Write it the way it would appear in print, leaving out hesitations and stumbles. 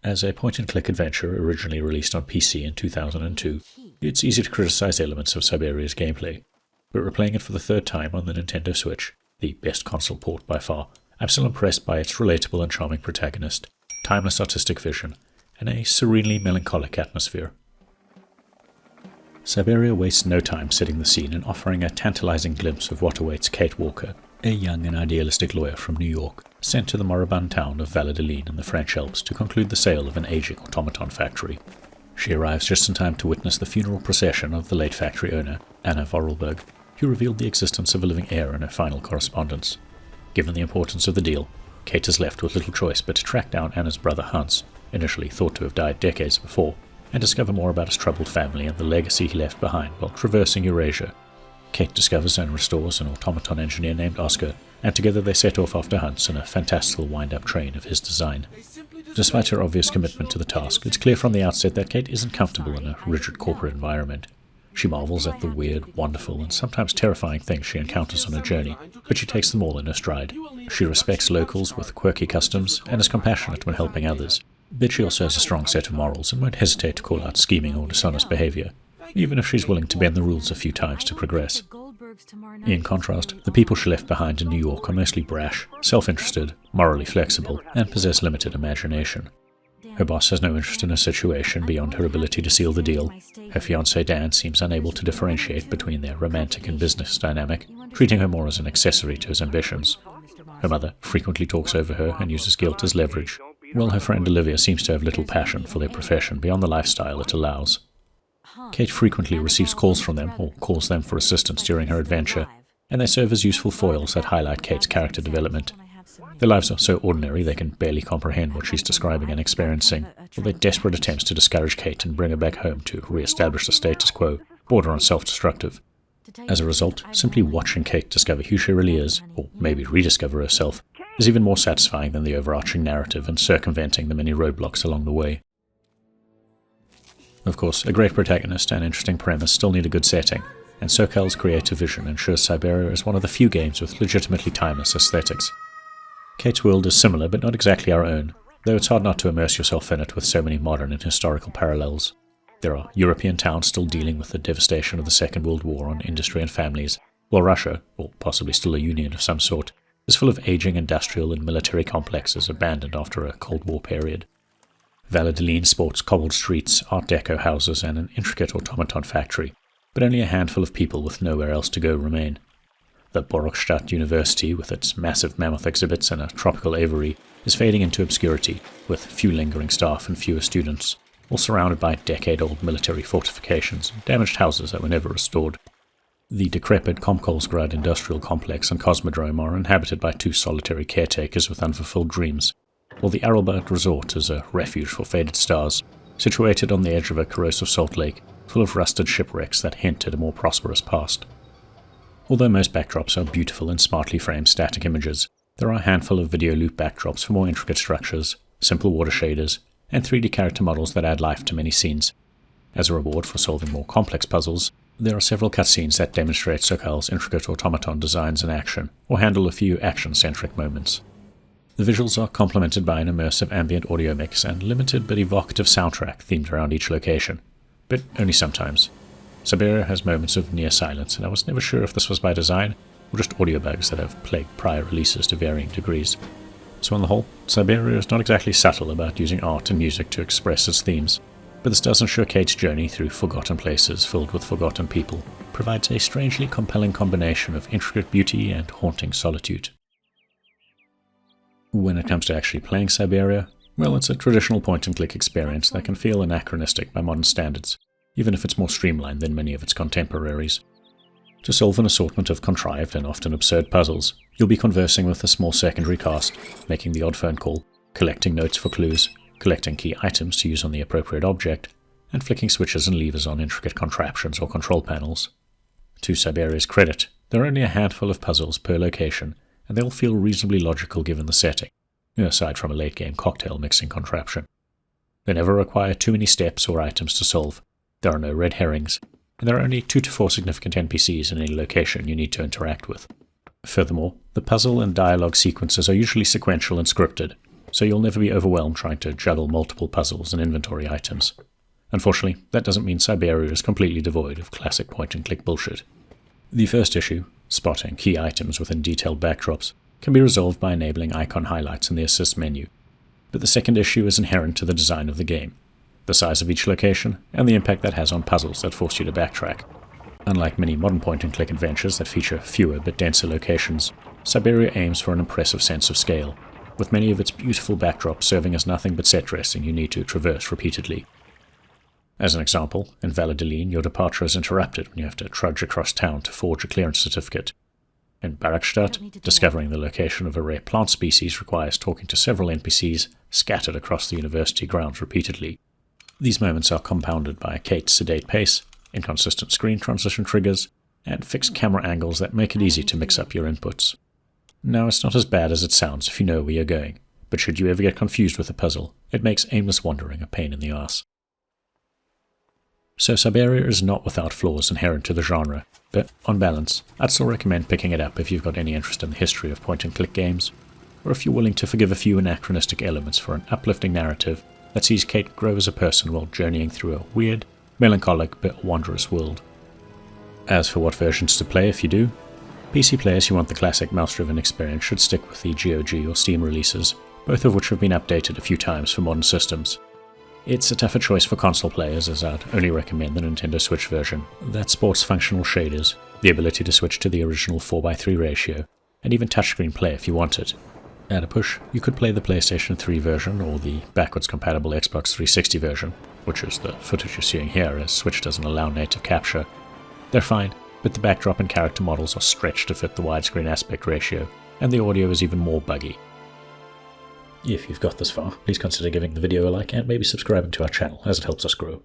As a point-and-click adventure originally released on PC in 2002, it's easy to criticize elements of Syberia's gameplay, but replaying it for the third time on the Nintendo Switch, the best console port by far, I'm still impressed by its relatable and charming protagonist, timeless artistic vision, and a serenely melancholic atmosphere. Syberia wastes no time setting the scene and offering a tantalizing glimpse of what awaits Kate Walker, a young and idealistic lawyer from New York, sent to the moribund town of Valladolid in the French Alps to conclude the sale of an aging automaton factory. She arrives just in time to witness the funeral procession of the late factory owner, Anna Vorarlberg, who revealed the existence of a living heir in her final correspondence. Given the importance of the deal, Kate is left with little choice but to track down Anna's brother Hans, initially thought to have died decades before, and discover more about his troubled family and the legacy he left behind while traversing Eurasia. Kate discovers and restores an automaton engineer named Oscar, and together they set off after Hans in a fantastical wind-up train of his design. Despite her obvious commitment to the task, it's clear from the outset that Kate isn't comfortable in a rigid corporate environment. She marvels at the weird, wonderful, and sometimes terrifying things she encounters on her journey, but she takes them all in her stride. She respects locals with quirky customs and is compassionate when helping others, but she also has a strong set of morals and won't hesitate to call out scheming or dishonest behavior, even if she's willing to bend the rules a few times to progress. In contrast, the people she left behind in New York are mostly brash, self-interested, morally flexible, and possess limited imagination. Her boss has no interest in her situation beyond her ability to seal the deal. Her fiancé Dan seems unable to differentiate between their romantic and business dynamic, treating her more as an accessory to his ambitions. Her mother frequently talks over her and uses guilt as leverage, while her friend Olivia seems to have little passion for their profession beyond the lifestyle it allows. Kate frequently receives calls from them, or calls them for assistance during her adventure, and they serve as useful foils that highlight Kate's character development. Their lives are so ordinary they can barely comprehend what she's describing and experiencing, while their desperate attempts to discourage Kate and bring her back home to re-establish the status quo border on self-destructive. As a result, simply watching Kate discover who she really is, or maybe rediscover herself, is even more satisfying than the overarching narrative and circumventing the many roadblocks along the way. Of course, a great protagonist and interesting premise still need a good setting, and Sokal's creative vision ensures Syberia is one of the few games with legitimately timeless aesthetics. Kate's world is similar but not exactly our own, though it's hard not to immerse yourself in it with so many modern and historical parallels. There are European towns still dealing with the devastation of the Second World War on industry and families, while Russia, or possibly still a union of some sort, is full of aging industrial and military complexes abandoned after a Cold War period. Valladolid sports cobbled streets, Art Deco houses, and an intricate automaton factory, but only a handful of people with nowhere else to go remain. The Borokstadt University, with its massive mammoth exhibits and a tropical aviary, is fading into obscurity, with few lingering staff and fewer students, all surrounded by decade-old military fortifications and damaged houses that were never restored. The decrepit Komkolsgrad industrial complex and cosmodrome are inhabited by two solitary caretakers with unfulfilled dreams, while the Arlberg Resort is a refuge for faded stars, situated on the edge of a corrosive salt lake full of rusted shipwrecks that hint at a more prosperous past. Although most backdrops are beautiful and smartly framed static images, there are a handful of video loop backdrops for more intricate structures, simple water shaders, and 3D character models that add life to many scenes. As a reward for solving more complex puzzles, there are several cutscenes that demonstrate Sokal's intricate automaton designs in action, or handle a few action-centric moments. The visuals are complemented by an immersive ambient audio mix and limited but evocative soundtrack themed around each location, but only sometimes. Syberia has moments of near silence, and I was never sure if this was by design or just audio bugs that have plagued prior releases to varying degrees. So on the whole, Syberia is not exactly subtle about using art and music to express its themes, but this does ensure Kate's journey through forgotten places filled with forgotten people provides a strangely compelling combination of intricate beauty and haunting solitude. When it comes to actually playing Syberia, well, it's a traditional point-and-click experience that can feel anachronistic by modern standards, even if it's more streamlined than many of its contemporaries. To solve an assortment of contrived and often absurd puzzles, you'll be conversing with a small secondary cast, making the odd phone call, collecting notes for clues, collecting key items to use on the appropriate object, and flicking switches and levers on intricate contraptions or control panels. To Syberia's credit, there are only a handful of puzzles per location, and they all feel reasonably logical given the setting, aside from a late-game cocktail mixing contraption. They never require too many steps or items to solve, there are no red herrings, and there are only 2 to 4 significant NPCs in any location you need to interact with. Furthermore, the puzzle and dialogue sequences are usually sequential and scripted, so you'll never be overwhelmed trying to juggle multiple puzzles and inventory items. Unfortunately, that doesn't mean Syberia is completely devoid of classic point-and-click bullshit. The first issue, spotting key items within detailed backdrops, can be resolved by enabling icon highlights in the assist menu. But the second issue is inherent to the design of the game, the size of each location, and the impact that has on puzzles that force you to backtrack. Unlike many modern point-and-click adventures that feature fewer but denser locations, Syberia aims for an impressive sense of scale, with many of its beautiful backdrops serving as nothing but set dressing you need to traverse repeatedly. As an example, in Valladolid, your departure is interrupted when you have to trudge across town to forge a clearance certificate. In Barakstadt, discovering the location of a rare plant species requires talking to several NPCs scattered across the university grounds repeatedly. These moments are compounded by Kate's sedate pace, inconsistent screen transition triggers, and fixed camera angles that make it easy to mix up your inputs. Now, it's not as bad as it sounds if you know where you're going, but should you ever get confused with a puzzle, it makes aimless wandering a pain in the arse. So Syberia is not without flaws inherent to the genre, but on balance, I'd still recommend picking it up if you've got any interest in the history of point-and-click games, or if you're willing to forgive a few anachronistic elements for an uplifting narrative that sees Kate grow as a person while journeying through a weird, melancholic but wondrous world. As for what versions to play if you do, PC players who want the classic mouse-driven experience should stick with the GOG or Steam releases, both of which have been updated a few times for modern systems. It's a tougher choice for console players, as I'd only recommend the Nintendo Switch version that sports functional shaders, the ability to switch to the original 4:3 ratio, and even touchscreen play if you want it. At a push, you could play the PlayStation 3 version or the backwards compatible Xbox 360 version, which is the footage you're seeing here as Switch doesn't allow native capture. They're fine, but the backdrop and character models are stretched to fit the widescreen aspect ratio, and the audio is even more buggy. If you've got this far, please consider giving the video a like and maybe subscribing to our channel, as it helps us grow.